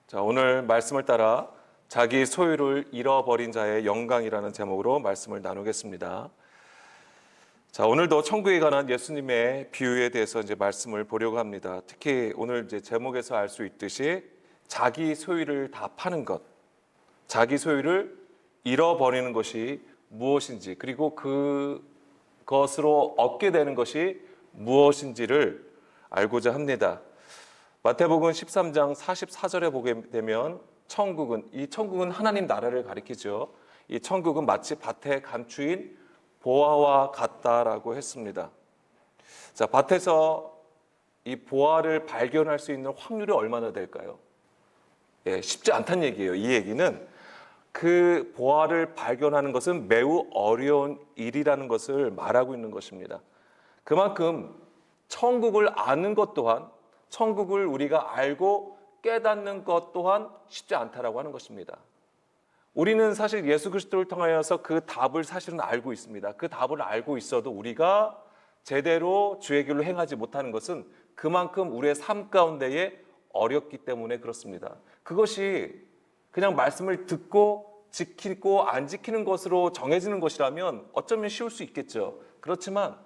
자, 오늘 말씀을 따라 자기 소유를 잃어버린 자의 영광이라는 제목으로 말씀을 나누겠습니다. 자, 오늘도 천국에 관한 예수님의 비유에 대해서 말씀을 보려고 합니다. 특히 오늘 제목에서 알 수 있듯이 자기 소유를 다 파는 것, 자기 소유를 잃어버리는 것이 무엇인지, 그리고 그것으로 얻게 되는 것이 무엇인지를 알고자 합니다. 마태복음 13장 44절에 보게 되면 천국은 하나님 나라를 가리키죠. 이 천국은 마치 밭에 감추인 보화와 같다라고 했습니다. 자, 밭에서 이 보화를 발견할 수 있는 확률이 얼마나 될까요? 쉽지 않다는 얘기예요. 이 얘기는 그 보화를 발견하는 것은 매우 어려운 일이라는 것을 말하고 있는 것입니다. 그만큼 천국을 아는 것 또한, 천국을 우리가 알고 깨닫는 것 또한 쉽지 않다라고 하는 것입니다. 우리는 사실 예수 그리스도를 통하여서 그 답을 사실은 알고 있습니다. 그 답을 알고 있어도 우리가 제대로 주의 길로 행하지 못하는 것은 그만큼 우리의 삶 가운데에 어렵기 때문에 그렇습니다. 그것이 그냥 말씀을 듣고 지키고 안 지키는 것으로 정해지는 것이라면 어쩌면 쉬울 수 있겠죠. 그렇지만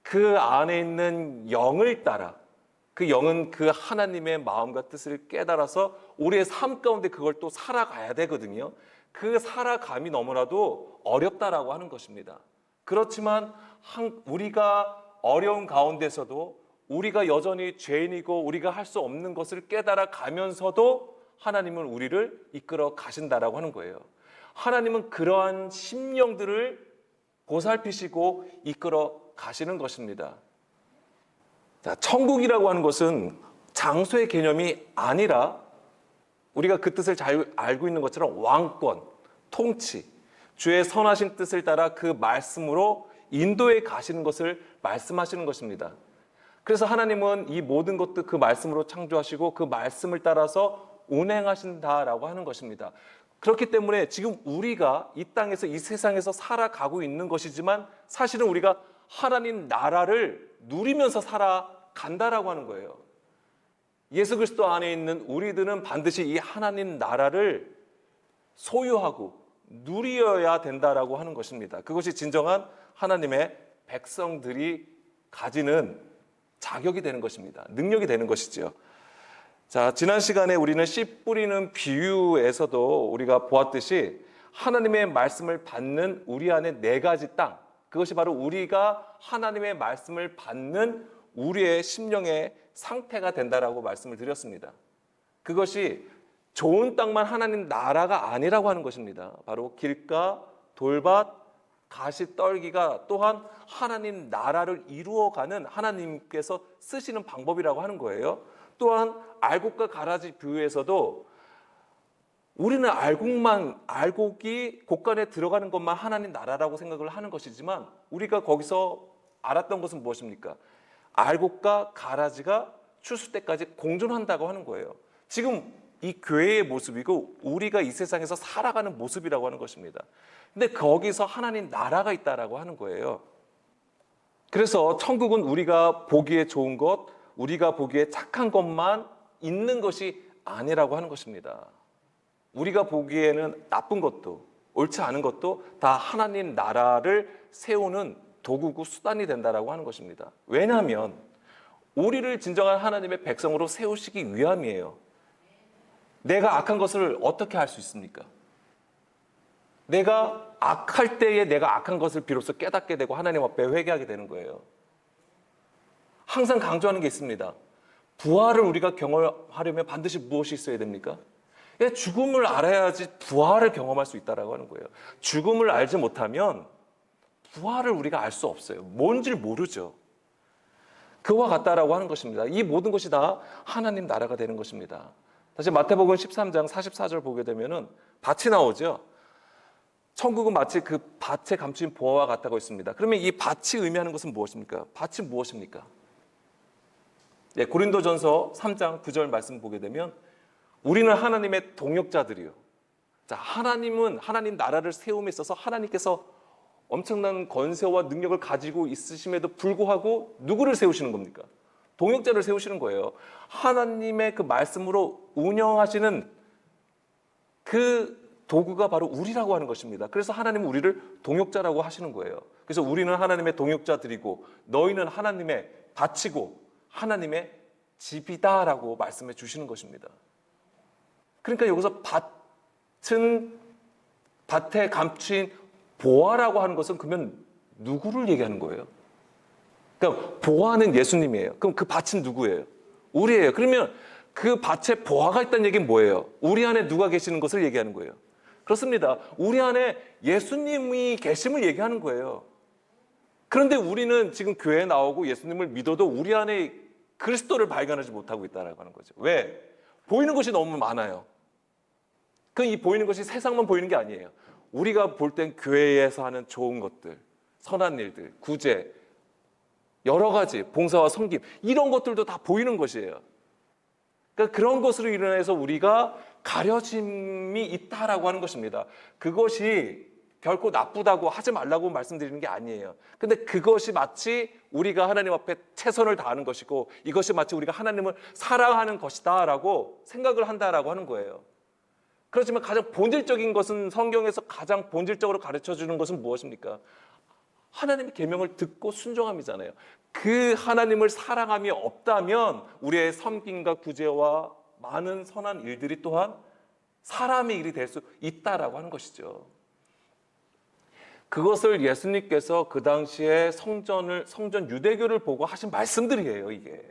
그 안에 있는 영을 따라, 그 영은 그 하나님의 마음과 뜻을 깨달아서 우리의 삶 가운데 그걸 또 살아가야 되거든요. 그 살아감이 너무나도 어렵다라고 하는 것입니다. 그렇지만 우리가 어려운 가운데서도 우리가 여전히 죄인이고 우리가 할 수 없는 것을 깨달아 가면서도 하나님은 우리를 이끌어 가신다라고 하는 거예요. 하나님은 그러한 심령들을 보살피시고 이끌어 가시는 것입니다. 자, 천국이라고 하는 것은 장소의 개념이 아니라 우리가 그 뜻을 잘 알고 있는 것처럼 왕권, 통치, 주의 선하신 뜻을 따라 그 말씀으로 인도해 가시는 것을 말씀하시는 것입니다. 그래서 하나님은 이 모든 것도 그 말씀으로 창조하시고 그 말씀을 따라서 운행하신다라고 하는 것입니다. 그렇기 때문에 지금 우리가 이 땅에서 이 세상에서 살아가고 있는 것이지만 사실은 우리가 하나님 나라를 누리면서 살아간다라고 하는 거예요. 예수 그리스도 안에 있는 우리들은 반드시 이 하나님 나라를 소유하고 누려야 된다라고 하는 것입니다. 그것이 진정한 하나님의 백성들이 가지는 자격이 되는 것입니다. 능력이 되는 것이죠. 자, 지난 시간에 우리는 씨 뿌리는 비유에서도 우리가 보았듯이 하나님의 말씀을 받는 우리 안에 네 가지 땅, 그것이 바로 우리가 하나님의 말씀을 받는 우리의 심령의 상태가 된다라고 말씀을 드렸습니다. 그것이 좋은 땅만 하나님 나라가 아니라고 하는 것입니다. 바로 길가, 돌밭, 가시떨기가 또한 하나님 나라를 이루어가는 하나님께서 쓰시는 방법이라고 하는 거예요. 또한 알곡과 가라지 비유에서도 우리는 알곡이 곳간에 들어가는 것만 하나님 나라라고 생각을 하는 것이지만 우리가 거기서 알았던 것은 무엇입니까? 알곡과 가라지가 추수 때까지 공존한다고 하는 거예요. 지금 이 교회의 모습이고 우리가 이 세상에서 살아가는 모습이라고 하는 것입니다. 근데 거기서 하나님 나라가 있다라고 하는 거예요. 그래서 천국은 우리가 보기에 좋은 것, 우리가 보기에 착한 것만 있는 것이 아니라고 하는 것입니다. 우리가 보기에는 나쁜 것도 옳지 않은 것도 다 하나님 나라를 세우는 도구고 수단이 된다라고 하는 것입니다. 왜냐하면 우리를 진정한 하나님의 백성으로 세우시기 위함이에요. 내가 악한 것을 어떻게 할 수 있습니까? 내가 악할 때에 내가 악한 것을 비로소 깨닫게 되고 하나님 앞에 회개하게 되는 거예요. 항상 강조하는 게 있습니다. 부활을 우리가 경험하려면 반드시 무엇이 있어야 됩니까? 죽음을 알아야지 부활을 경험할 수 있다라고 하는 거예요. 죽음을 알지 못하면 부활을 우리가 알 수 없어요. 뭔지를 모르죠. 그와 같다라고 하는 것입니다. 이 모든 것이 다 하나님 나라가 되는 것입니다. 다시 마태복음 13장 44절 보게 되면은 밭이 나오죠. 천국은 마치 그 밭에 감춘 보화와 같다고 있습니다. 그러면 이 밭이 의미하는 것은 무엇입니까? 밭이 무엇입니까? 고린도전서 3장 9절 말씀 보게 되면 우리는 하나님의 동역자들이요. 자, 하나님은 하나님 나라를 세움에 있어서 하나님께서 엄청난 권세와 능력을 가지고 있으심에도 불구하고 누구를 세우시는 겁니까? 동역자를 세우시는 거예요. 하나님의 그 말씀으로 운영하시는 그 도구가 바로 우리라고 하는 것입니다. 그래서 하나님은 우리를 동역자라고 하시는 거예요. 그래서 우리는 하나님의 동역자들이고 너희는 하나님의 밭이고 하나님의 집이다라고 말씀해 주시는 것입니다. 그러니까 여기서 밭에 감추인 보화라고 하는 것은 그러면 누구를 얘기하는 거예요? 그러니까 보화는 예수님이에요. 그럼 그 밭은 누구예요? 우리예요. 그러면 그 밭에 보화가 있다는 얘기는 뭐예요? 우리 안에 누가 계시는 것을 얘기하는 거예요. 그렇습니다. 우리 안에 예수님이 계심을 얘기하는 거예요. 그런데 우리는 지금 교회에 나오고 예수님을 믿어도 우리 안에 그리스도를 발견하지 못하고 있다라고 하는 거죠. 왜? 보이는 것이 너무 많아요. 이 보이는 것이 세상만 보이는 게 아니에요. 우리가 볼 땐 교회에서 하는 좋은 것들, 선한 일들, 구제, 여러 가지 봉사와 섬김 이런 것들도 다 보이는 것이에요. 그러니까 그런 것으로 인해서 우리가 가려짐이 있다라고 하는 것입니다. 그것이 결코 나쁘다고 하지 말라고 말씀드리는 게 아니에요. 근데 그것이 마치 우리가 하나님 앞에 최선을 다하는 것이고 이것이 마치 우리가 하나님을 사랑하는 것이다라고 생각을 한다라고 하는 거예요. 그렇지만 가장 본질적인 것은 성경에서 가장 본질적으로 가르쳐주는 것은 무엇입니까? 하나님의 계명을 듣고 순종함이잖아요. 그 하나님을 사랑함이 없다면 우리의 섬김과 구제와 많은 선한 일들이 또한 사람의 일이 될 수 있다라고 하는 것이죠. 그것을 예수님께서 그 당시에 성전 유대교를 보고 하신 말씀들이에요, 이게.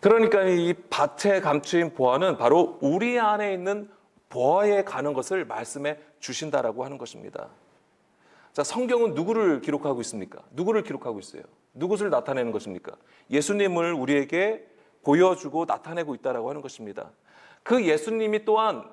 그러니까 이 밭에 감추인 보화는 바로 우리 안에 있는 보화에 가는 것을 말씀해 주신다라고 하는 것입니다. 자, 성경은 누구를 기록하고 있습니까? 누구를 기록하고 있어요? 누구를 나타내는 것입니까? 예수님을 우리에게 보여주고 나타내고 있다라고 하는 것입니다. 그 예수님이 또한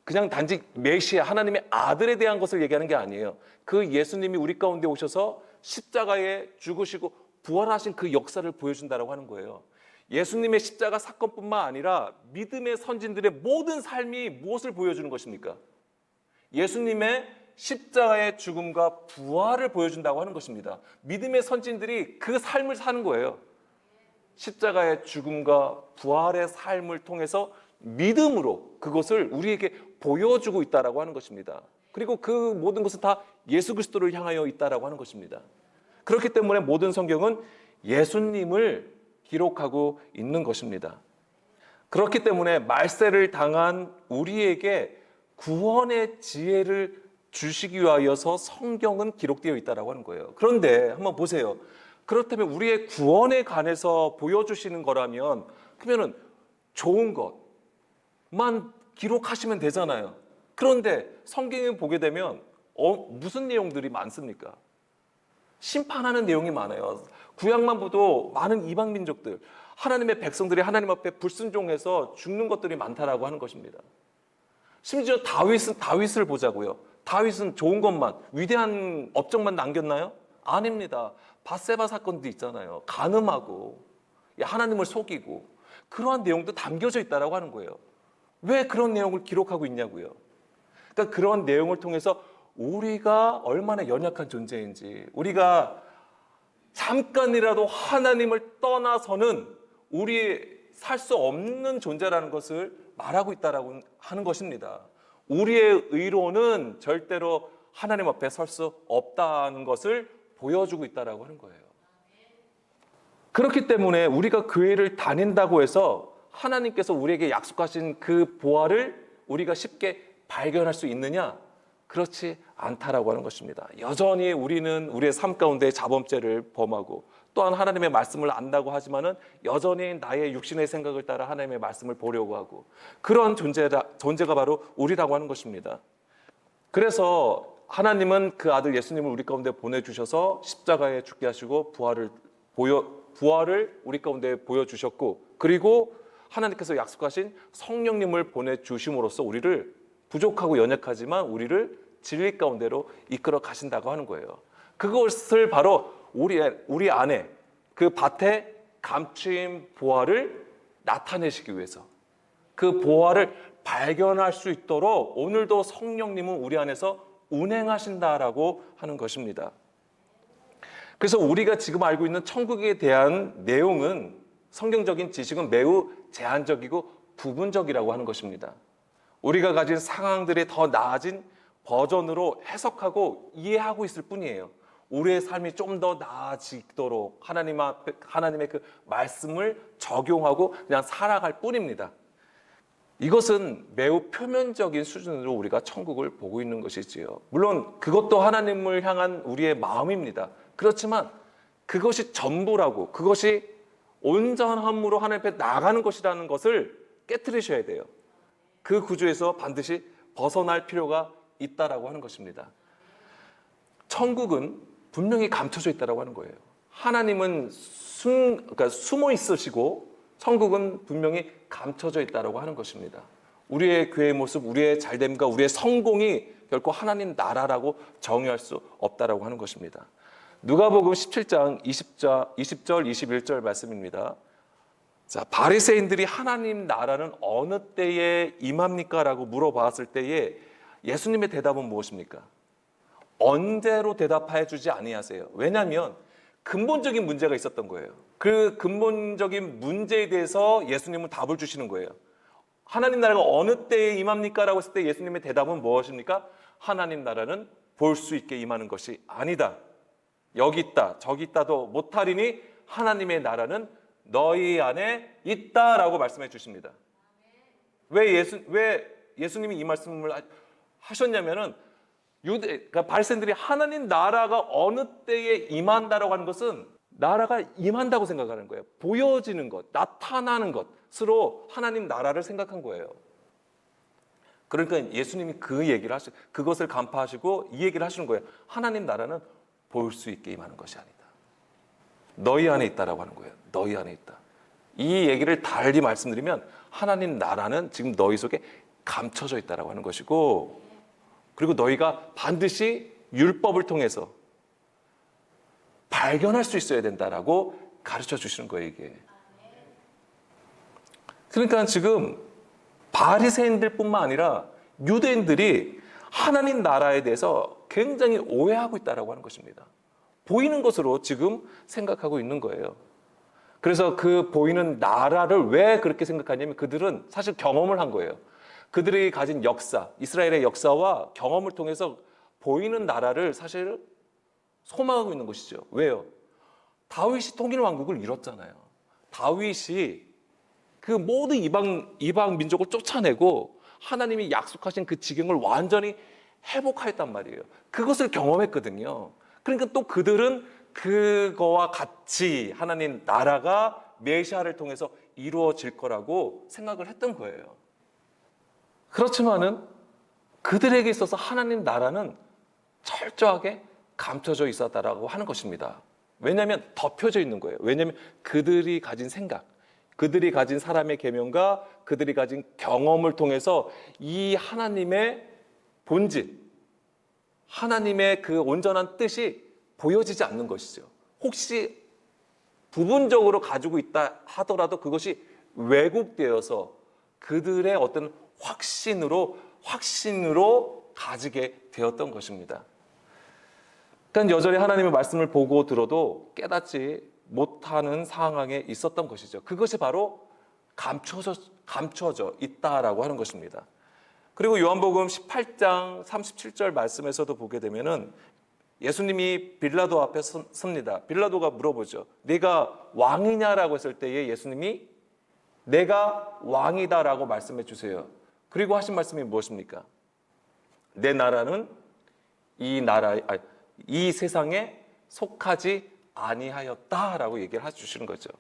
그냥 단지 메시아 하나님의 아들에 대한 것을 얘기하는 게 아니에요. 그 예수님이 우리 가운데 오셔서 십자가에 죽으시고 부활하신 그 역사를 보여준다라고 하는 거예요. 예수님의 십자가 사건뿐만 아니라 믿음의 선진들의 모든 삶이 무엇을 보여주는 것입니까? 예수님의 십자가의 죽음과 부활을 보여준다고 하는 것입니다. 믿음의 선진들이 그 삶을 사는 거예요. 십자가의 죽음과 부활의 삶을 통해서 믿음으로 그것을 우리에게 보여주고 있다라고 하는 것입니다. 그리고 그 모든 것은 다 예수 그리스도를 향하여 있다라고 하는 것입니다. 그렇기 때문에 모든 성경은 예수님을 기록하고 있는 것입니다. 그렇기 때문에 말세를 당한 우리에게 구원의 지혜를 주시기 위하여서 성경은 기록되어 있다라고 하는 거예요. 그런데 한번 보세요. 그렇다면 우리의 구원에 관해서 보여주시는 거라면 그러면은 좋은 것만 기록하시면 되잖아요. 그런데 성경에 보게 되면 무슨 내용들이 많습니까? 심판하는 내용이 많아요. 구약만 봐도 많은 이방 민족들, 하나님의 백성들이 하나님 앞에 불순종해서 죽는 것들이 많다라고 하는 것입니다. 심지어 다윗을 보자고요. 다윗은 좋은 것만, 위대한 업적만 남겼나요? 아닙니다. 밧세바 사건도 있잖아요. 간음하고 하나님을 속이고 그러한 내용도 담겨져 있다라고 하는 거예요. 왜 그런 내용을 기록하고 있냐고요. 그러니까 그런 내용을 통해서 우리가 얼마나 연약한 존재인지, 우리가 잠깐이라도 하나님을 떠나서는 우리 살 수 없는 존재라는 것을 말하고 있다라고 하는 것입니다. 우리의 의로는 절대로 하나님 앞에 설 수 없다는 것을 보여주고 있다라고 하는 거예요. 그렇기 때문에 우리가 교회를 다닌다고 해서 하나님께서 우리에게 약속하신 그 보화를 우리가 쉽게 발견할 수 있느냐? 그렇지 않다라고 하는 것입니다. 여전히 우리는 우리의 삶 가운데 자범죄를 범하고 또한 하나님의 말씀을 안다고 하지만은 여전히 나의 육신의 생각을 따라 하나님의 말씀을 보려고 하고 그런 존재가 바로 우리라고 하는 것입니다. 그래서 하나님은 그 아들 예수님을 우리 가운데 보내주셔서 십자가에 죽게 하시고 부활을 우리 가운데 보여주셨고 그리고 하나님께서 약속하신 성령님을 보내주심으로써 우리를 부족하고 연약하지만 우리를 진리 가운데로 이끌어 가신다고 하는 거예요. 그것을 바로 우리 안에 그 밭에 감추인 보화를 나타내시기 위해서 그 보화를 발견할 수 있도록 오늘도 성령님은 우리 안에서 운행하신다라고 하는 것입니다. 그래서 우리가 지금 알고 있는 천국에 대한 내용은 성경적인 지식은 매우 제한적이고 부분적이라고 하는 것입니다. 우리가 가진 상황들이 더 나아진 버전으로 해석하고 이해하고 있을 뿐이에요. 우리의 삶이 좀 더 나아지도록 하나님의 그 말씀을 적용하고 그냥 살아갈 뿐입니다. 이것은 매우 표면적인 수준으로 우리가 천국을 보고 있는 것이지요. 물론 그것도 하나님을 향한 우리의 마음입니다. 그렇지만 그것이 전부라고, 그것이 온전함으로 하나님 앞에 나가는 것이라는 것을 깨트리셔야 돼요. 그 구조에서 반드시 벗어날 필요가 있다라고 하는 것입니다. 천국은 분명히 감춰져 있다라고 하는 거예요. 하나님은 그러니까 숨어 있으시고 천국은 분명히 감춰져 있다라고 하는 것입니다. 우리의 교회의 모습, 우리의 잘됨과 우리의 성공이 결코 하나님 나라라고 정의할 수 없다라고 하는 것입니다. 누가복음 17장 20절, 21절 말씀입니다. 자, 바리새인들이 하나님 나라는 어느 때에 임합니까? 라고 물어봤을 때에 예수님의 대답은 무엇입니까? 언제로 대답해 주지 아니하세요. 왜냐하면 근본적인 문제가 있었던 거예요. 그 근본적인 문제에 대해서 예수님은 답을 주시는 거예요. 하나님 나라가 어느 때에 임합니까? 라고 했을 때 예수님의 대답은 무엇입니까? 하나님 나라는 볼 수 있게 임하는 것이 아니다. 여기 있다, 저기 있다도 못하리니 하나님의 나라는 너희 안에 있다라고 말씀해 주십니다. 왜 예수님이 이 말씀을 하셨냐면은 그러니까 바리새인들이 하나님 나라가 어느 때에 임한다라고 하는 것은 나라가 임한다고 생각하는 거예요. 보여지는 것, 나타나는 것으로 하나님 나라를 생각한 거예요. 그러니까 예수님이 그것을 간파하시고 이 얘기를 하시는 거예요. 하나님 나라는 볼 수 있게 임하는 것이 아니다. 너희 안에 있다라고 하는 거예요. 너희 안에 있다. 이 얘기를 달리 말씀드리면 하나님 나라는 지금 너희 속에 감춰져 있다라고 하는 것이고, 그리고 너희가 반드시 율법을 통해서 발견할 수 있어야 된다라고 가르쳐 주시는 거예요, 이게. 그러니까 지금 바리새인들뿐만 아니라 유대인들이 하나님 나라에 대해서 굉장히 오해하고 있다라고 하는 것입니다. 보이는 것으로 지금 생각하고 있는 거예요. 그래서 그 보이는 나라를 왜 그렇게 생각하냐면 그들은 사실 경험을 한 거예요. 그들이 가진 역사, 이스라엘의 역사와 경험을 통해서 보이는 나라를 사실 소망하고 있는 것이죠. 왜요? 다윗이 통일 왕국을 이뤘잖아요. 다윗이 그 모든 이방 민족을 쫓아내고 하나님이 약속하신 그 지경을 완전히 회복하였단 말이에요. 그것을 경험했거든요. 그러니까 또 그들은 그거와 같이 하나님 나라가 메시아를 통해서 이루어질 거라고 생각을 했던 거예요. 그렇지만은 그들에게 있어서 하나님 나라는 철저하게 감춰져 있었다라고 하는 것입니다. 왜냐하면 덮여져 있는 거예요. 왜냐하면 그들이 가진 생각, 그들이 가진 사람의 계명과 그들이 가진 경험을 통해서 이 하나님의 본질, 하나님의 그 온전한 뜻이 보여지지 않는 것이죠. 혹시 부분적으로 가지고 있다 하더라도 그것이 왜곡되어서 그들의 어떤 확신으로 가지게 되었던 것입니다. 그러니까 여전히 하나님의 말씀을 보고 들어도 깨닫지 못하는 상황에 있었던 것이죠. 그것이 바로 감춰져 있다라고 하는 것입니다. 그리고 요한복음 18장 37절 말씀에서도 보게 되면은 예수님이 빌라도 앞에 섭니다. 빌라도가 물어보죠. 네가 왕이냐라고 했을 때에 예수님이 내가 왕이다라고 말씀해 주세요. 그리고 하신 말씀이 무엇입니까? 내 나라는 이 세상에 속하지 아니하였다라고 얘기를 해주시는 거죠.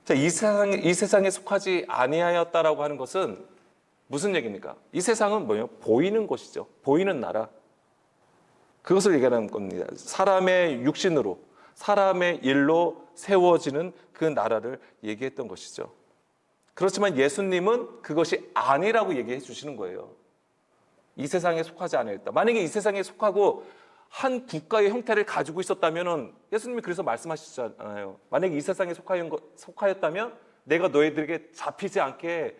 자, 이 세상에 속하지 아니하였다라고 하는 것은 무슨 얘기입니까? 이 세상은 뭐예요? 보이는 것이죠. 보이는 나라. 그것을 얘기하는 겁니다. 사람의 육신으로, 사람의 일로 세워지는 그 나라를 얘기했던 것이죠. 그렇지만 예수님은 그것이 아니라고 얘기해 주시는 거예요. 이 세상에 속하지 않았다. 만약에 이 세상에 속하고 한 국가의 형태를 가지고 있었다면 예수님이 그래서 말씀하시잖아요. 만약에 이 세상에 속하였다면 내가 너희들에게 잡히지 않게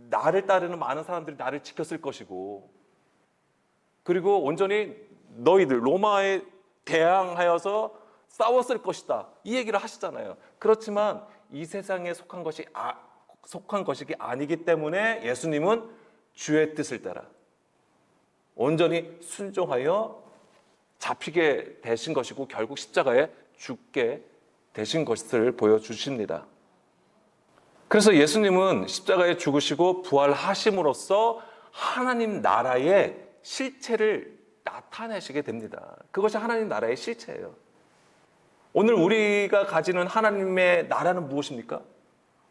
나를 따르는 많은 사람들이 나를 지켰을 것이고, 그리고 온전히 너희들 로마에 대항하여서 싸웠을 것이다. 이 얘기를 하시잖아요. 그렇지만 이 세상에 속한 것이 아니기 때문에 예수님은 주의 뜻을 따라 온전히 순종하여 잡히게 되신 것이고 결국 십자가에 죽게 되신 것을 보여주십니다. 그래서 예수님은 십자가에 죽으시고 부활하심으로써 하나님 나라의 실체를 나타내시게 됩니다. 그것이 하나님 나라의 실체예요. 오늘 우리가 가지는 하나님의 나라는 무엇입니까?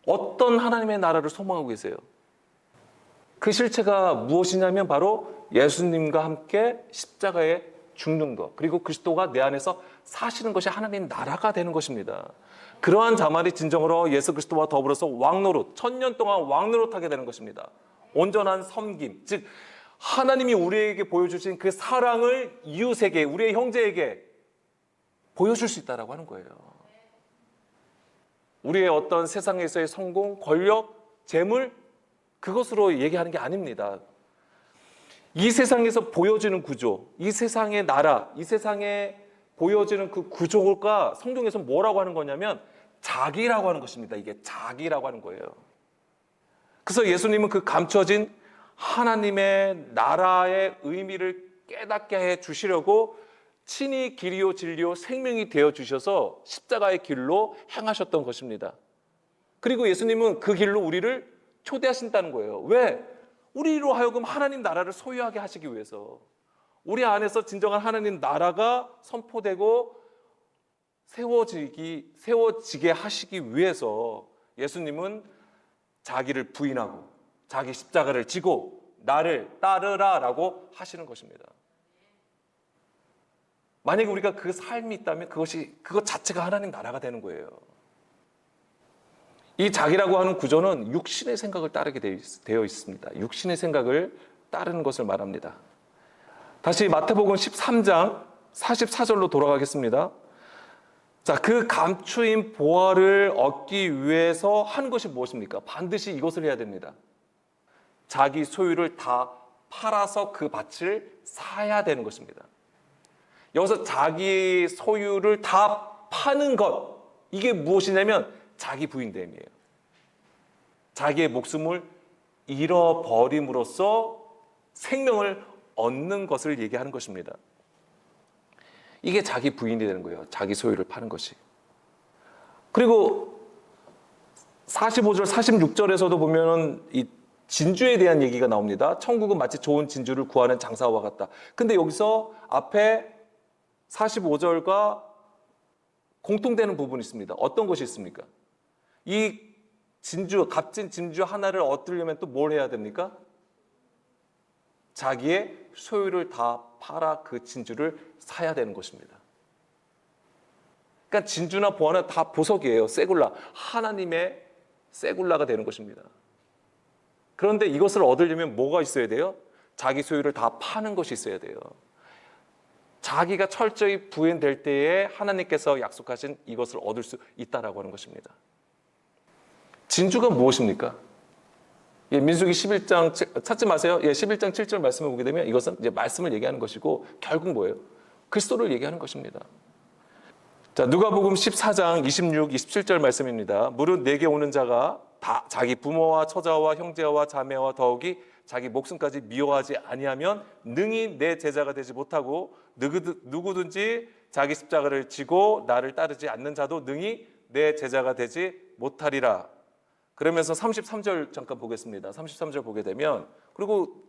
어떤 하나님의 나라를 소망하고 계세요? 그 실체가 무엇이냐면 바로 예수님과 함께 십자가에 죽는 것, 그리고 그리스도가 내 안에서 사시는 것이 하나님 나라가 되는 것입니다. 그러한 자만이 진정으로 예수 그리스도와 더불어서 왕노릇, 1000년 동안 왕노릇하게 되는 것입니다. 온전한 섬김, 즉 하나님이 우리에게 보여주신 그 사랑을 이웃에게, 우리의 형제에게 보여줄 수 있다라고 하는 거예요. 우리의 어떤 세상에서의 성공, 권력, 재물, 그것으로 얘기하는 게 아닙니다. 이 세상에서 보여지는 구조, 이 세상의 나라, 이 세상에 보여지는 그 구조가 성경에서 뭐라고 하는 거냐면 자기라고 하는 것입니다. 이게 자기라고 하는 거예요. 그래서 예수님은 그 감춰진 하나님의 나라의 의미를 깨닫게 해 주시려고 친히 길이요 진리요 생명이 되어 주셔서 십자가의 길로 행하셨던 것입니다. 그리고 예수님은 그 길로 우리를 초대하신다는 거예요. 왜? 우리로 하여금 하나님 나라를 소유하게 하시기 위해서, 우리 안에서 진정한 하나님 나라가 선포되고 세워지게 하시기 위해서 예수님은 자기를 부인하고 자기 십자가를 지고 나를 따르라라고 하시는 것입니다. 만약에 우리가 그 삶이 있다면 그것 자체가 하나님 나라가 되는 거예요. 이 자기라고 하는 구조는 육신의 생각을 따르게 되어 있습니다. 육신의 생각을 따르는 것을 말합니다. 다시 마태복음 13장 44절로 돌아가겠습니다. 자, 그 감추인 보화를 얻기 위해서 한 것이 무엇입니까? 반드시 이것을 해야 됩니다. 자기 소유를 다 팔아서 그 밭을 사야 되는 것입니다. 여기서 자기 소유를 다 파는 것, 이게 무엇이냐면 자기 부인됨이에요. 자기의 목숨을 잃어버림으로써 생명을 얻는 것을 얘기하는 것입니다. 이게 자기 부인이 되는 거예요. 자기 소유를 파는 것이. 그리고 45절, 46절에서도 보면은 이 진주에 대한 얘기가 나옵니다. 천국은 마치 좋은 진주를 구하는 장사와 같다. 근데 여기서 앞에 45절과 공통되는 부분이 있습니다. 어떤 것이 있습니까? 이 진주, 값진 진주 하나를 얻으려면 또 뭘 해야 됩니까? 자기의 소유를 다 팔아 그 진주를 사야 되는 것입니다. 그러니까 진주나 보화는 다 보석이에요. 세굴라. 하나님의 세굴라가 되는 것입니다. 그런데 이것을 얻으려면 뭐가 있어야 돼요? 자기 소유를 다 파는 것이 있어야 돼요. 자기가 철저히 부인될 때에 하나님께서 약속하신 이것을 얻을 수 있다라고 하는 것입니다. 진주가 무엇입니까? 민수기 11장 찾지 마세요. 11장 7절 말씀을 보게 되면 이것은 이제 말씀을 얘기하는 것이고 결국 뭐예요? 그리스도를 얘기하는 것입니다. 자, 누가복음 14장 26, 27절 말씀입니다. 무릇 내게 오는 자가 다 자기 부모와 처자와 형제와 자매와 더욱이 자기 목숨까지 미워하지 아니하면 능히 내 제자가 되지 못하고 누구든지 자기 십자가를 지고 나를 따르지 않는 자도 능히 내 제자가 되지 못하리라. 그러면서 33절 잠깐 보겠습니다. 33절 보게 되면 그리고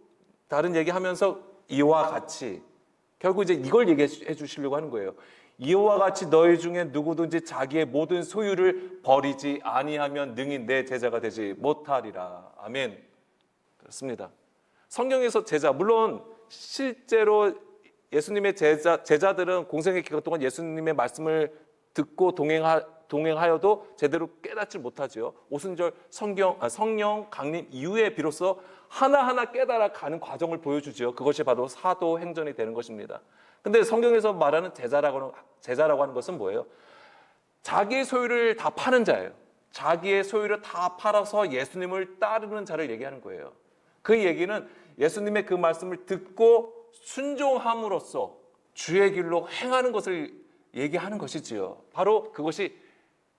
다른 얘기하면서 이와 같이 결국 이제 이걸 얘기해 주시려고 하는 거예요. 이와 같이 너희 중에 누구든지 자기의 모든 소유를 버리지 아니하면 능히 내 제자가 되지 못하리라. 아멘. 그렇습니다. 성경에서 제자, 물론 실제로 예수님의 제자들은 공생의 기간 동안 예수님의 말씀을 듣고 동행하여도 제대로 깨닫지 못하지요. 오순절 성령 강림 이후에 비로소 하나하나 깨달아 가는 과정을 보여주지요. 그것이 바로 사도행전이 되는 것입니다. 근데 성경에서 말하는 제자라고 하는 것은 뭐예요? 자기의 소유를 다 파는 자예요. 자기의 소유를 다 팔아서 예수님을 따르는 자를 얘기하는 거예요. 그 얘기는 예수님의 그 말씀을 듣고 순종함으로써 주의 길로 행하는 것을 얘기하는 것이지요. 바로 그것이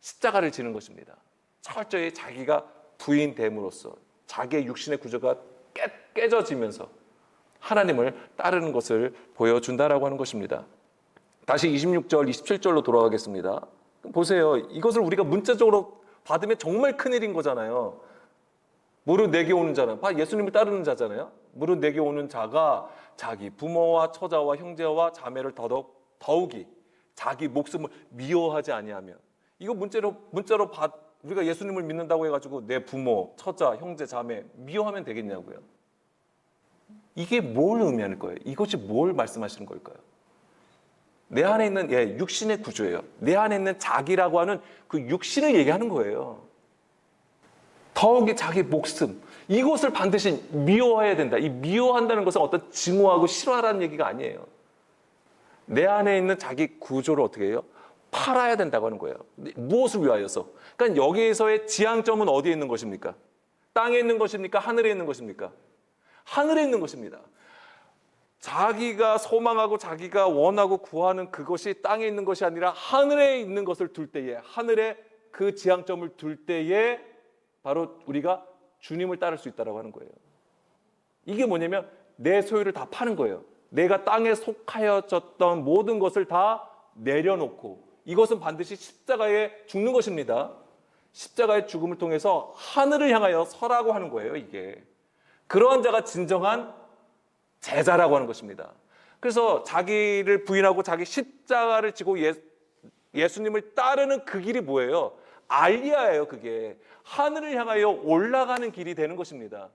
십자가를 지는 것입니다. 철저히 자기가 부인됨으로써 자기의 육신의 구조가 깨져지면서 하나님을 따르는 것을 보여준다라고 하는 것입니다. 다시 26절, 27절로 돌아가겠습니다. 보세요. 이것을 우리가 문자적으로 받으면 정말 큰일인 거잖아요. 무릇 내게 오는 자는, 예수님을 따르는 자잖아요. 무릇 내게 오는 자가 자기 부모와 처자와 형제와 자매를 더욱이 자기 목숨을 미워하지 아니하면, 이거 문자로 우리가 예수님을 믿는다고 해가지고 내 부모, 처자, 형제, 자매 미워하면 되겠냐고요. 이게 뭘 의미하는 거예요? 이것이 뭘 말씀하시는 걸까요? 내 안에 있는 육신의 구조예요. 내 안에 있는 자기라고 하는 그 육신을 얘기하는 거예요. 더욱이 자기 목숨, 이것을 반드시 미워해야 된다. 이 미워한다는 것은 어떤 증오하고 싫어하라는 얘기가 아니에요. 내 안에 있는 자기 구조를 어떻게 해요? 팔아야 된다고 하는 거예요. 무엇을 위하여서? 그러니까 여기에서의 지향점은 어디에 있는 것입니까? 땅에 있는 것입니까? 하늘에 있는 것입니까? 하늘에 있는 것입니다. 자기가 소망하고 자기가 원하고 구하는 그것이 땅에 있는 것이 아니라 하늘에 있는 것을 둘 때에, 하늘에 그 지향점을 둘 때에 바로 우리가 주님을 따를 수 있다고 하는 거예요. 이게 뭐냐면 내 소유를 다 파는 거예요. 내가 땅에 속하여졌던 모든 것을 다 내려놓고, 이것은 반드시 십자가에 죽는 것입니다. 십자가의 죽음을 통해서 하늘을 향하여 서라고 하는 거예요. 이게 그러한 자가 진정한 제자라고 하는 것입니다. 그래서 자기를 부인하고 자기 십자가를 지고 예수님을 따르는 그 길이 뭐예요? 알리야예요. 그게 하늘을 향하여 올라가는 길이 되는 것입니다.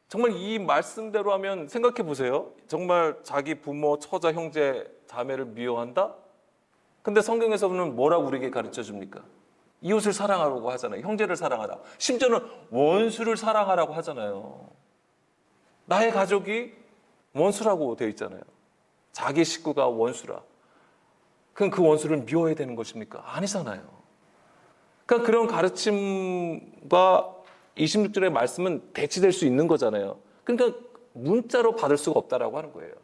정말 이 말씀대로 하면 생각해 보세요. 정말 자기 부모, 처자, 형제, 자매를 미워한다? 근데 성경에서는 뭐라고 우리에게 가르쳐 줍니까? 이웃을 사랑하라고 하잖아요. 형제를 사랑하라. 심지어는 원수를 사랑하라고 하잖아요. 나의 가족이 원수라고 되어 있잖아요. 자기 식구가 원수라. 그럼 그 원수를 미워해야 되는 것입니까? 아니잖아요. 그러니까 그런 가르침과 26절의 말씀은 대치될 수 있는 거잖아요. 그러니까 문자로 받을 수가 없다라고 하는 거예요.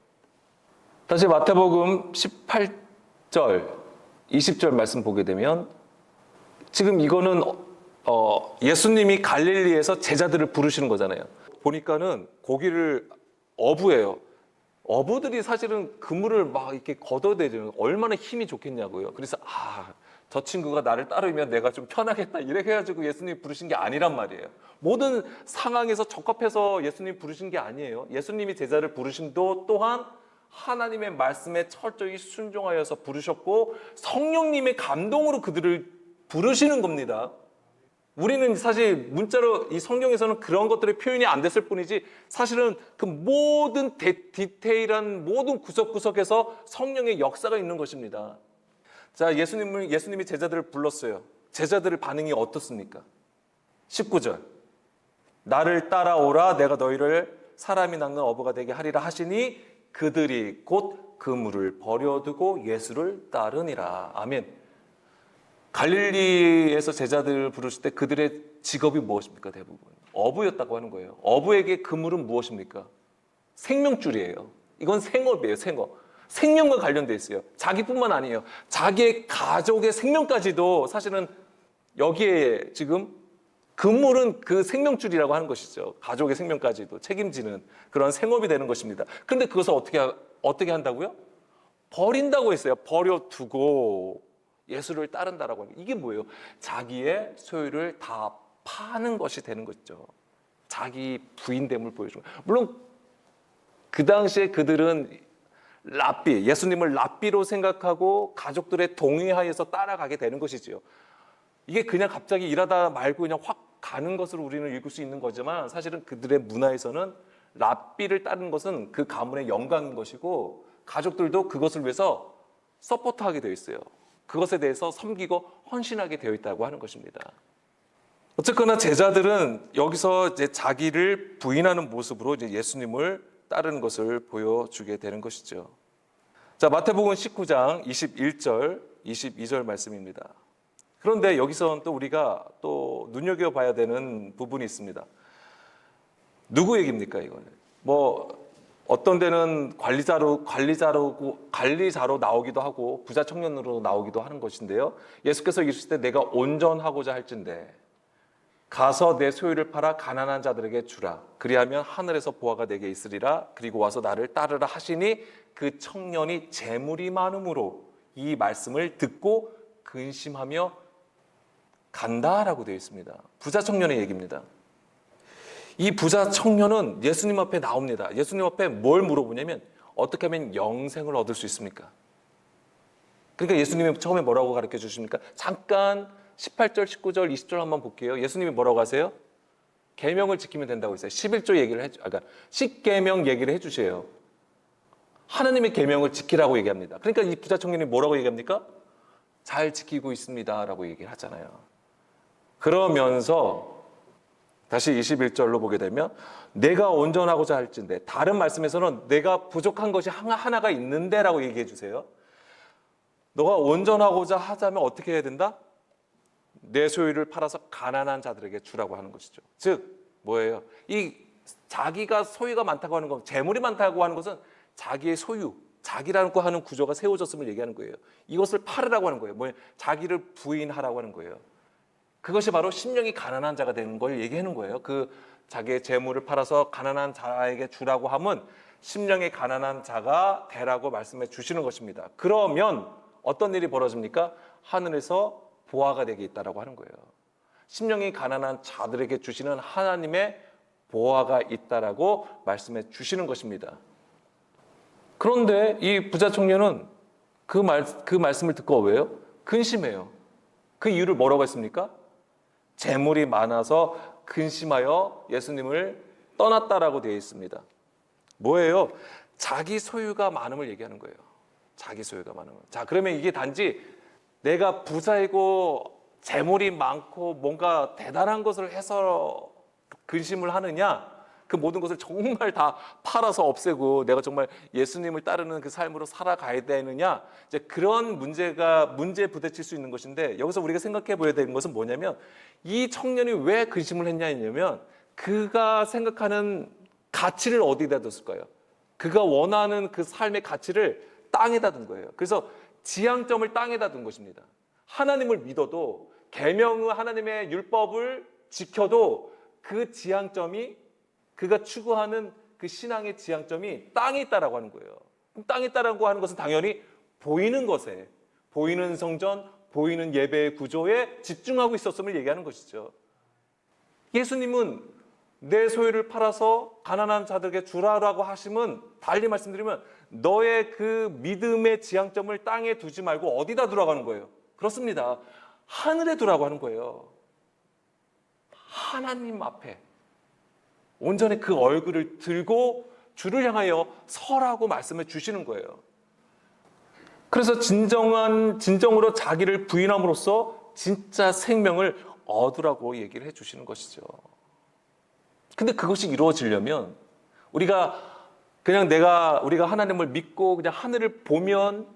다시 마태복음 18절, 20절 말씀 보게 되면, 지금 이거는 예수님이 갈릴리에서 제자들을 부르시는 거잖아요. 보니까는 고기를 어부예요. 어부들이 사실은 그물을 막 이렇게 걷어대죠. 얼마나 힘이 좋겠냐고요. 그래서 저 친구가 나를 따르면 내가 좀 편하겠다 이렇게 해가지고 예수님이 부르신 게 아니란 말이에요. 모든 상황에서 적합해서 예수님이 부르신 게 아니에요. 예수님이 제자를 부르심도 또한 하나님의 말씀에 철저히 순종하여서 부르셨고, 성령님의 감동으로 그들을 부르시는 겁니다. 우리는 사실 문자로 이 성경에서는 그런 것들의 표현이 안 됐을 뿐이지, 사실은 그 모든 디테일한 모든 구석구석에서 성령의 역사가 있는 것입니다. 자, 예수님이 제자들을 불렀어요. 제자들의 반응이 어떻습니까? 19절. 나를 따라오라, 내가 너희를 사람이 낚는 어부가 되게 하리라 하시니 그들이 곧 그물을 버려두고 예수를 따르니라. 아멘. 갈릴리에서 제자들을 부르실 때 그들의 직업이 무엇입니까? 대부분 어부였다고 하는 거예요. 어부에게 그물은 무엇입니까? 생명줄이에요. 이건 생업이에요. 생업. 생명과 관련돼 있어요. 자기뿐만 아니에요. 자기의 가족의 생명까지도 사실은 여기에 지금 그물은 그 생명줄이라고 하는 것이죠. 가족의 생명까지도 책임지는 그런 생업이 되는 것입니다. 그런데 그것을 어떻게 한다고요? 버린다고 했어요. 버려두고 예수를 따른다라고 하는, 이게 뭐예요? 자기의 소유를 다 파는 것이 되는 것이죠. 자기 부인됨을 보여주는. 물론 그 당시에 그들은 랍비, 예수님을 랍비로 생각하고 가족들의 동의하에서 따라가게 되는 것이지요. 이게 그냥 갑자기 일하다 말고 그냥 확 가는 것으로 우리는 읽을 수 있는 거지만, 사실은 그들의 문화에서는 랍비를 따르는 것은 그 가문의 영광인 것이고, 가족들도 그것을 위해서 서포트하게 되어 있어요. 그것에 대해서 섬기고 헌신하게 되어 있다고 하는 것입니다. 어쨌거나 제자들은 여기서 이제 자기를 부인하는 모습으로 이제 예수님을 따르는 것을 보여주게 되는 것이죠. 자, 마태복음 19장 21절, 22절 말씀입니다. 그런데 여기서는 또 우리가 또 눈여겨봐야 되는 부분이 있습니다. 누구 얘기입니까, 이거는? 어떤 데는 관리자로 나오기도 하고 부자 청년으로 나오기도 하는 것인데요. 예수께서 이르실 때 내가 온전하고자 할진대 가서 내 소유를 팔아 가난한 자들에게 주라. 그리하면 하늘에서 보화가 내게 있으리라. 그리고 와서 나를 따르라 하시니 그 청년이 재물이 많음으로 이 말씀을 듣고 근심하며 간다라고 되어 있습니다. 부자 청년의 얘기입니다. 이 부자 청년은 예수님 앞에 나옵니다. 예수님 앞에 뭘 물어보냐면 어떻게 하면 영생을 얻을 수 있습니까? 그러니까 예수님이 처음에 뭐라고 가르쳐 주십니까? 잠깐 18절, 19절, 20절 한번 볼게요. 예수님이 뭐라고 하세요? 계명을 지키면 된다고 했어요. 11조 얘기를 그러니까 10계명 얘기를 해주세요. 하나님의 계명을 지키라고 얘기합니다. 그러니까 이 부자 청년이 뭐라고 얘기합니까? 잘 지키고 있습니다라고 얘기를 하잖아요. 그러면서 다시 21절로 보게 되면 내가 온전하고자 할진대, 다른 말씀에서는 내가 부족한 것이 하나가 있는데라고 얘기해 주세요. 너가 온전하고자 하자면 어떻게 해야 된다? 내 소유를 팔아서 가난한 자들에게 주라고 하는 것이죠. 즉 뭐예요? 이 자기가 소유가 많다고 하는 것, 재물이 많다고 하는 것은 자기의 소유, 자기라고 하는 구조가 세워졌음을 얘기하는 거예요. 이것을 팔으라고 하는 거예요. 뭐예요? 자기를 부인하라고 하는 거예요. 그것이 바로 심령이 가난한 자가 되는 걸 얘기하는 거예요. 그 자기의 재물을 팔아서 가난한 자에게 주라고 하면 심령이 가난한 자가 되라고 말씀해 주시는 것입니다. 그러면 어떤 일이 벌어집니까? 하늘에서 보화가 되게 있다라고 하는 거예요. 심령이 가난한 자들에게 주시는 하나님의 보화가 있다라고 말씀해 주시는 것입니다. 그런데 이 부자 청년은 그 말씀을 듣고 왜요? 근심해요. 그 이유를 뭐라고 했습니까? 재물이 많아서 근심하여 예수님을 떠났다라고 되어 있습니다. 뭐예요? 자기 소유가 많음을 얘기하는 거예요. 자기 소유가 많음을. 자, 그러면 이게 단지 내가 부자이고 재물이 많고 뭔가 대단한 것을 해서 근심을 하느냐? 그 모든 것을 정말 다 팔아서 없애고 내가 정말 예수님을 따르는 그 삶으로 살아가야 되느냐? 이제 그런 문제에 부딪힐 수 있는 것인데, 여기서 우리가 생각해 보아야 되는 것은 뭐냐면 이 청년이 왜 근심을 했냐면 그가 생각하는 가치를 어디다 뒀을까요? 그가 원하는 그 삶의 가치를 땅에다 둔 거예요. 그래서 지향점을 땅에다 둔 것입니다. 하나님을 믿어도 계명의 하나님의 율법을 지켜도 그 지향점이 그가 추구하는 그 신앙의 지향점이 땅에 있다라고 하는 거예요. 땅에 있다라고 하는 것은 당연히 보이는 것에, 보이는 성전, 보이는 예배의 구조에 집중하고 있었음을 얘기하는 것이죠. 예수님은 내 소유를 팔아서 가난한 자들에게 주라라고 하시면, 달리 말씀드리면 너의 그 믿음의 지향점을 땅에 두지 말고 어디다 두라고 하는 거예요? 그렇습니다. 하늘에 두라고 하는 거예요. 하나님 앞에 온전히 그 얼굴을 들고 주를 향하여 서라고 말씀해 주시는 거예요. 그래서 진정으로 자기를 부인함으로써 진짜 생명을 얻으라고 얘기를 해 주시는 것이죠. 근데 그것이 이루어지려면 우리가 하나님을 믿고 그냥 하늘을 보면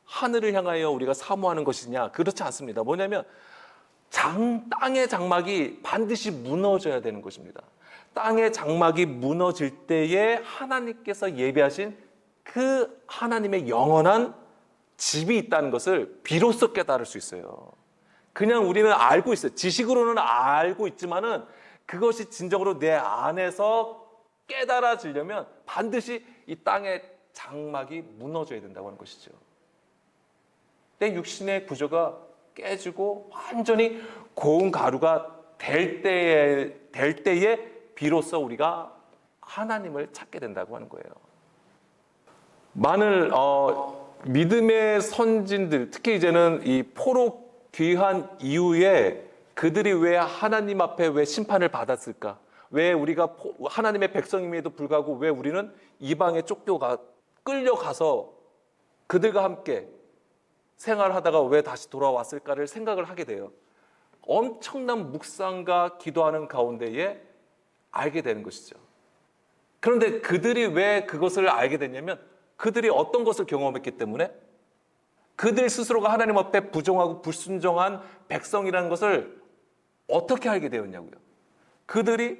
하늘을 향하여 우리가 사모하는 것이냐? 그렇지 않습니다. 뭐냐면 땅의 장막이 반드시 무너져야 되는 것입니다. 땅의 장막이 무너질 때에 하나님께서 예비하신 그 하나님의 영원한 집이 있다는 것을 비로소 깨달을 수 있어요. 그냥 우리는 알고 있어요. 지식으로는 알고 있지만은 그것이 진정으로 내 안에서 깨달아지려면 반드시 이 땅의 장막이 무너져야 된다고 하는 것이죠. 내 육신의 구조가 깨지고 완전히 고운 가루가 될 때에 비로소 우리가 하나님을 찾게 된다고 하는 거예요. 믿음의 선진들, 특히 이제는 이 포로 귀한 이후에 그들이 왜 하나님 앞에 왜 심판을 받았을까? 왜 우리가 하나님의 백성임에도 불구하고 왜 우리는 이방에 끌려가서 그들과 함께 생활하다가 왜 다시 돌아왔을까를 생각을 하게 돼요. 엄청난 묵상과 기도하는 가운데에 알게 되는 것이죠. 그런데 그들이 왜 그것을 알게 됐냐면 그들이 어떤 것을 경험했기 때문에, 그들 스스로가 하나님 앞에 부정하고 불순종한 백성이라는 것을 어떻게 알게 되었냐고요. 그들이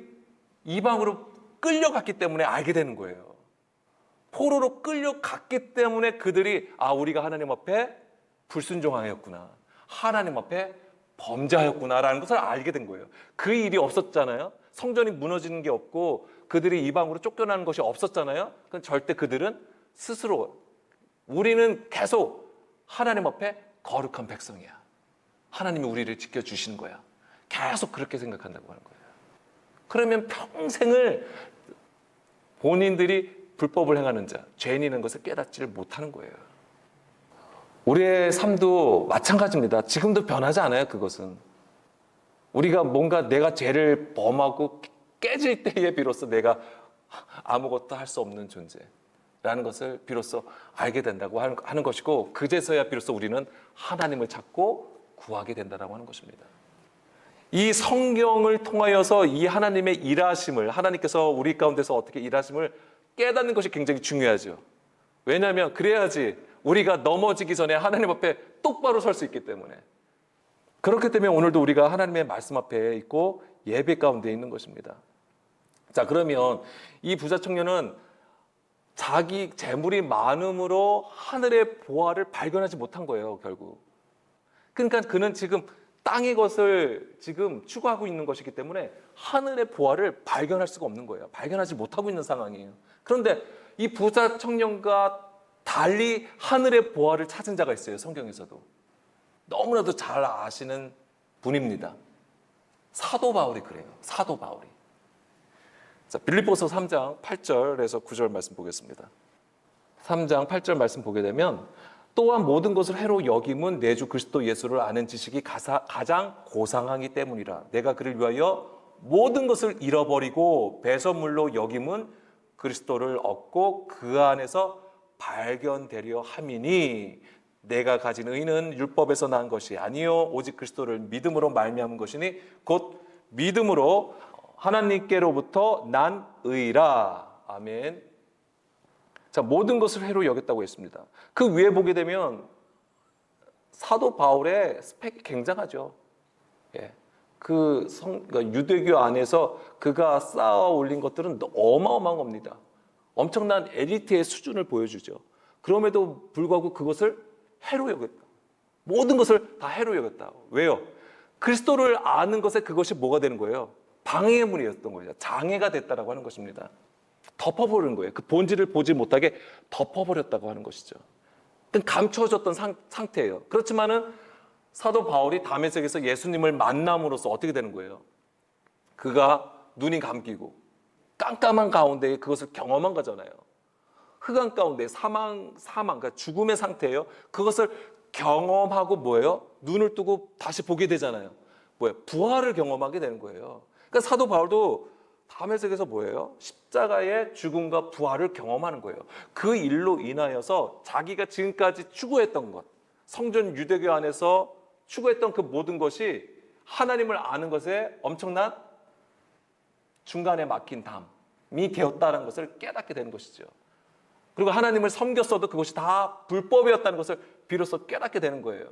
이방으로 끌려갔기 때문에 알게 되는 거예요. 포로로 끌려갔기 때문에 그들이 우리가 하나님 앞에 불순종하였구나, 하나님 앞에 범죄하였구나라는 것을 알게 된 거예요. 그 일이 없었잖아요. 성전이 무너지는 게 없고 그들이 이방으로 쫓겨나는 것이 없었잖아요. 그건 절대 그들은 스스로 우리는 계속 하나님 앞에 거룩한 백성이야, 하나님이 우리를 지켜주시는 거야, 계속 그렇게 생각한다고 하는 거예요. 그러면 평생을 본인들이 불법을 행하는 자, 죄인이라는 것을 깨닫지를 못하는 거예요. 우리의 삶도 마찬가지입니다. 지금도 변하지 않아요. 그것은 우리가 뭔가 내가 죄를 범하고 깨질 때에 비로소 내가 아무것도 할 수 없는 존재라는 것을 비로소 알게 된다고 하는 것이고, 그제서야 비로소 우리는 하나님을 찾고 구하게 된다고 하는 것입니다. 이 성경을 통하여서 이 하나님의 일하심을, 하나님께서 우리 가운데서 어떻게 일하심을 깨닫는 것이 굉장히 중요하죠. 왜냐하면 그래야지 우리가 넘어지기 전에 하나님 앞에 똑바로 설 수 있기 때문에. 그렇기 때문에 오늘도 우리가 하나님의 말씀 앞에 있고 예배 가운데 있는 것입니다. 자, 그러면 이 부자 청년은 자기 재물이 많음으로 하늘의 보화를 발견하지 못한 거예요, 결국. 그러니까 그는 지금 땅의 것을 지금 추구하고 있는 것이기 때문에 하늘의 보화를 발견할 수가 없는 거예요. 발견하지 못하고 있는 상황이에요. 그런데 이 부자 청년과 달리 하늘의 보화를 찾은 자가 있어요, 성경에서도. 너무나도 잘 아시는 분입니다. 사도 바울이 그래요. 사도 바울이. 자, 빌립보서 3장 8절에서 9절 말씀 보겠습니다. 3장 8절 말씀 보게 되면, 또한 모든 것을 해로 여김은 내 주 그리스도 예수를 아는 지식이 가장 고상하기 때문이라. 내가 그를 위하여 모든 것을 잃어버리고 배설물로 여김은 그리스도를 얻고 그 안에서 발견되려 함이니, 내가 가진 의는 율법에서 난 것이 아니요 오직 그리스도를 믿음으로 말미암은 것이니 곧 믿음으로 하나님께로부터 난 의라. 아멘. 자, 모든 것을 해로 여겼다고 했습니다. 그 위에 보게 되면 사도 바울의 스펙이 굉장하죠. 예. 그러니까 유대교 안에서 그가 쌓아 올린 것들은 어마어마한 겁니다. 엄청난 엘리트의 수준을 보여주죠. 그럼에도 불구하고 그것을 해로 여겼다. 모든 것을 다 해로 여겼다. 왜요? 그리스도를 아는 것에 그것이 뭐가 되는 거예요? 방해물이었던 거죠. 장애가 됐다라고 하는 것입니다. 덮어버린 거예요. 그 본질을 보지 못하게 덮어버렸다고 하는 것이죠. 감춰졌던 상태예요. 그렇지만은 사도 바울이 다메섹에서 예수님을 만남으로써 어떻게 되는 거예요? 그가 눈이 감기고 깜깜한 가운데 그것을 경험한 거잖아요. 흑암 가운데 사망, 그러니까 죽음의 상태예요. 그것을 경험하고 뭐예요? 눈을 뜨고 다시 보게 되잖아요. 뭐예요? 부활을 경험하게 되는 거예요. 그러니까 사도 바울도 다메섹에서 뭐예요? 십자가의 죽음과 부활을 경험하는 거예요. 그 일로 인하여서 자기가 지금까지 추구했던 것, 성전 유대교 안에서 추구했던 그 모든 것이 하나님을 아는 것에 엄청난 중간에 막힌 담이 되었다는 것을 깨닫게 되는 것이죠. 그리고 하나님을 섬겼어도 그것이 다 불법이었다는 것을 비로소 깨닫게 되는 거예요.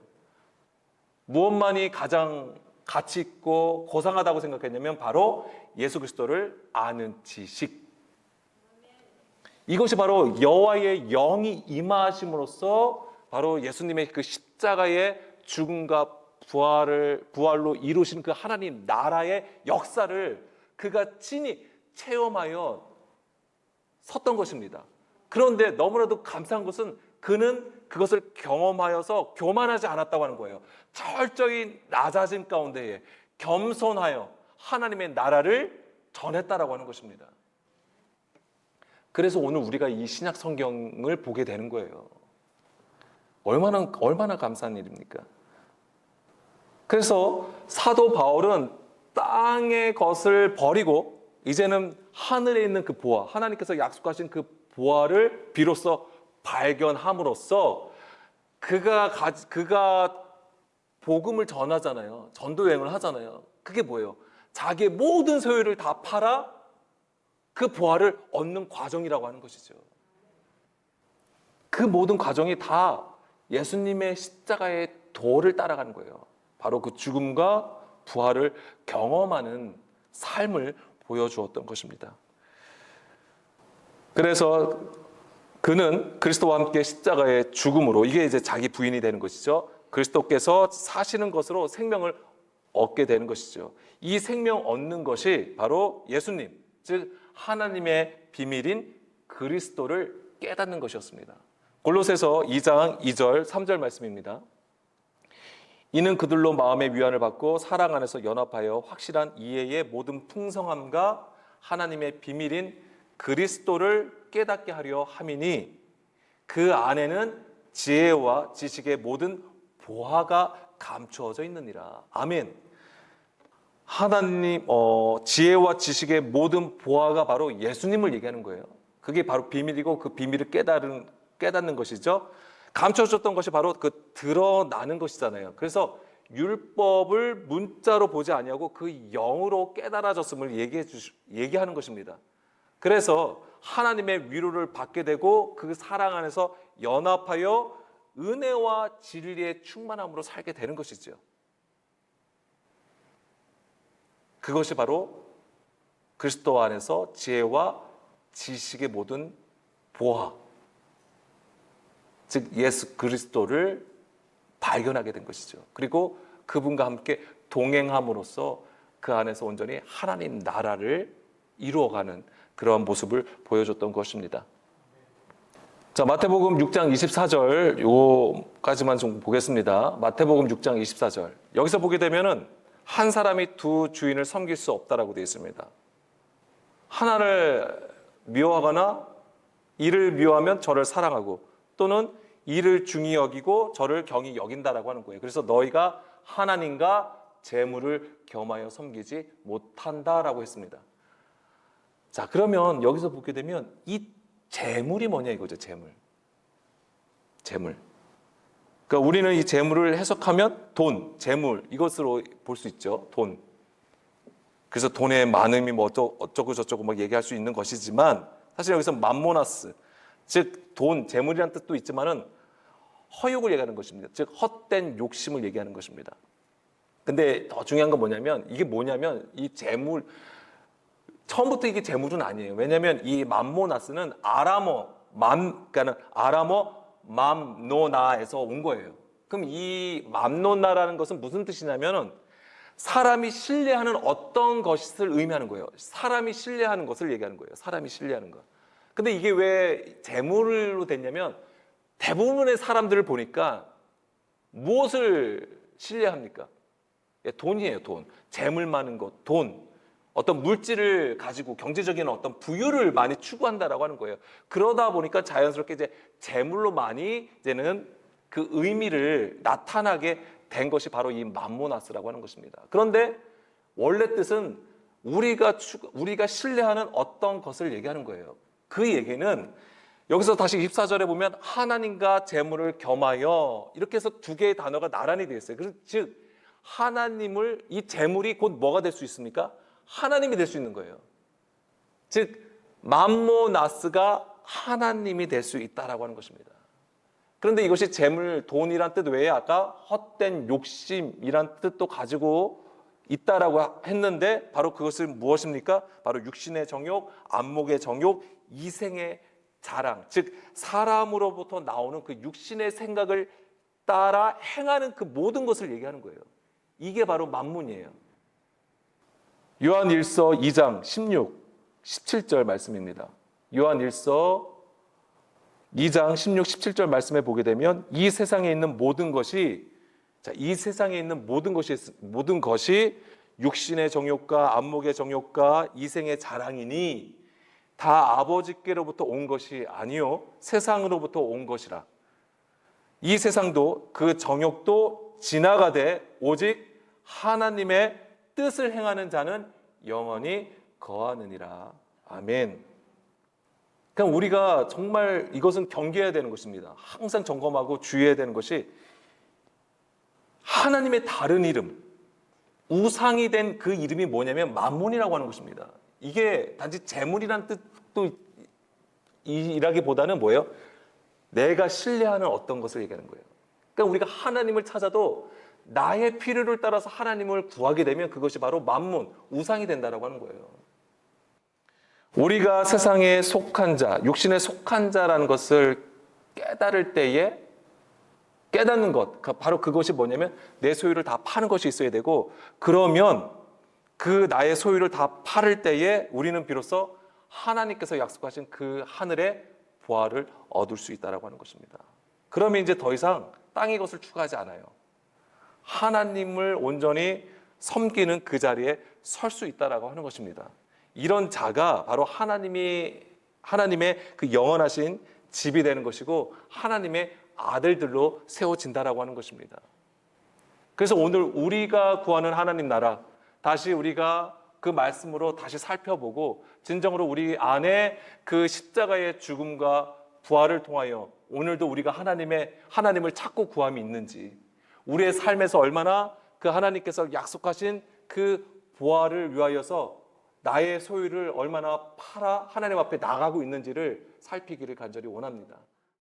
무엇만이 가장 가치 있고 고상하다고 생각했냐면 바로 예수 그리스도를 아는 지식. 이것이 바로 여호와의 영이 임하심으로써 바로 예수님의 그 십자가의 죽음과 부활로 이루신 그 하나님 나라의 역사를 그가 친히 체험하여 섰던 것입니다. 그런데 너무나도 감사한 것은 그는 그것을 경험하여서 교만하지 않았다고 하는 거예요. 철저히 낮아짐 가운데에 겸손하여 하나님의 나라를 전했다라고 하는 것입니다. 그래서 오늘 우리가 이 신약 성경을 보게 되는 거예요. 얼마나 감사한 일입니까? 그래서 사도 바울은 땅의 것을 버리고 이제는 하늘에 있는 그 보화, 하나님께서 약속하신 그 보화를 비로소 발견함으로써 그가 복음을 전하잖아요. 전도 여행을 하잖아요. 그게 뭐예요? 자기의 모든 소유를 다 팔아 그 보화를 얻는 과정이라고 하는 것이죠. 그 모든 과정이 다 예수님의 십자가의 도를 따라가는 거예요. 바로 그 죽음과 부활을 경험하는 삶을 보여주었던 것입니다. 그래서 그는 그리스도와 함께 십자가의 죽음으로, 이게 이제 자기 부인이 되는 것이죠. 그리스도께서 사시는 것으로 생명을 얻게 되는 것이죠. 이 생명 얻는 것이 바로 예수님, 즉 하나님의 비밀인 그리스도를 깨닫는 것이었습니다. 골로새서 2장 2절 3절 말씀입니다. 이는 그들로 마음의 위안을 받고 사랑 안에서 연합하여 확실한 이해의 모든 풍성함과 하나님의 비밀인 그리스도를 깨닫게 하려 함이니 그 안에는 지혜와 지식의 모든 보화가 감추어져 있느니라. 아멘. 하나님 지혜와 지식의 모든 보화가 바로 예수님을 얘기하는 거예요. 그게 바로 비밀이고 그 비밀을 깨닫는 것이죠. 감춰졌던 것이 바로 그 드러나는 것이잖아요. 그래서 율법을 문자로 보지 아니하고 그 영으로 깨달아졌음을 얘기하는 것입니다. 그래서 하나님의 위로를 받게 되고 그 사랑 안에서 연합하여 은혜와 진리의 충만함으로 살게 되는 것이죠. 그것이 바로 그리스도 안에서 지혜와 지식의 모든 보화, 즉 예수 그리스도를 발견하게 된 것이죠. 그리고 그분과 함께 동행함으로써 그 안에서 온전히 하나님 나라를 이루어가는 그러한 모습을 보여줬던 것입니다. 자, 마태복음 6장 24절 요까지만 좀 보겠습니다. 마태복음 6장 24절. 여기서 보게 되면은 한 사람이 두 주인을 섬길 수 없다라고 되어 있습니다. 하나를 미워하거나 이를 미워하면 저를 사랑하고 또는 이를 중히 여기고 저를 경히 여긴다라고 하는 거예요. 그래서 너희가 하나님과 재물을 겸하여 섬기지 못한다라고 했습니다. 자, 그러면 여기서 보게 되면 이 재물이 뭐냐 이거죠. 재물. 그러니까 우리는 이 재물을 해석하면 돈, 재물 이것으로 볼 수 있죠. 돈. 그래서 돈의 많음이 뭐 어쩌고 저쩌고 막 얘기할 수 있는 것이지만 사실 여기서 맘모나스, 즉 돈, 재물이라는 뜻도 있지만은 허욕을 얘기하는 것입니다. 즉 헛된 욕심을 얘기하는 것입니다. 근데 더 중요한 건 뭐냐면 이게 뭐냐면 이 재물 처음부터 이게 재물은 아니에요. 왜냐하면 이 맘모나스는 그러니까는 아람어 맘노나에서 온 거예요. 그럼 이 맘노나라는 것은 무슨 뜻이냐면은 사람이 신뢰하는 어떤 것을 의미하는 거예요. 사람이 신뢰하는 것을 얘기하는 거예요. 사람이 신뢰하는 것. 근데 이게 왜 재물로 됐냐면 대부분의 사람들을 보니까 무엇을 신뢰합니까? 돈이에요, 돈. 재물 많은 것, 돈. 어떤 물질을 가지고 경제적인 어떤 부유를 많이 추구한다라고 하는 거예요. 그러다 보니까 자연스럽게 이제 재물로 많이 이제는 그 의미를 나타나게 된 것이 바로 이 맘모나스라고 하는 것입니다. 그런데 원래 뜻은 우리가 신뢰하는 어떤 것을 얘기하는 거예요. 그 얘기는 여기서 다시 24절에 보면 하나님과 재물을 겸하여 이렇게 해서 두 개의 단어가 나란히 되어 있어요. 즉 하나님을 이 재물이 곧 뭐가 될 수 있습니까? 하나님이 될 수 있는 거예요. 즉 맘모나스가 하나님이 될 수 있다라고 하는 것입니다. 그런데 이것이 재물, 돈이란 뜻 외에 아까 헛된 욕심이란 뜻도 가지고 있다라고 했는데 바로 그것은 무엇입니까? 바로 육신의 정욕, 안목의 정욕, 이생의 자랑, 즉 사람으로부터 나오는 그 육신의 생각을 따라 행하는 그 모든 것을 얘기하는 거예요. 이게 바로 만문이에요. 요한일서 2장 16, 17절 말씀입니다. 요한일서 2장 16, 17절 말씀에 보게 되면 이 세상에 있는 모든 것이 육신의 정욕과 안목의 정욕과 이생의 자랑이니 다 아버지께로부터 온 것이 아니요 세상으로부터 온 것이라. 이 세상도 그 정욕도 지나가되 오직 하나님의 뜻을 행하는 자는 영원히 거하느니라. 아멘. 그럼 우리가 정말 이것은 경계해야 되는 것입니다. 항상 점검하고 주의해야 되는 것이 하나님의 다른 이름, 우상이 된 그 이름이 뭐냐면 만몬이라고 하는 것입니다. 이게 단지 재물이란 뜻도 이라기보다는 뭐예요? 내가 신뢰하는 어떤 것을 얘기하는 거예요. 그러니까 우리가 하나님을 찾아도 나의 필요를 따라서 하나님을 구하게 되면 그것이 바로 만문, 우상이 된다라고 하는 거예요. 우리가 세상에 속한 자, 육신에 속한 자라는 것을 깨달을 때에 깨닫는 것, 바로 그것이 뭐냐면 내 소유를 다 파는 것이 있어야 되고, 그러면 그 나의 소유를 다 팔을 때에 우리는 비로소 하나님께서 약속하신 그 하늘의 보화를 얻을 수 있다라고 하는 것입니다. 그러면 이제 더 이상 땅의 것을 추구하지 않아요. 하나님을 온전히 섬기는 그 자리에 설 수 있다라고 하는 것입니다. 이런 자가 바로 하나님의 그 영원하신 집이 되는 것이고 하나님의 아들들로 세워진다라고 하는 것입니다. 그래서 오늘 우리가 구하는 하나님 나라, 다시 우리가 그 말씀으로 다시 살펴보고 진정으로 우리 안에 그 십자가의 죽음과 부활을 통하여 오늘도 우리가 하나님을 찾고 구함이 있는지, 우리의 삶에서 얼마나 그 하나님께서 약속하신 그 부활을 위하여서 나의 소유를 얼마나 팔아 하나님 앞에 나가고 있는지를 살피기를 간절히 원합니다.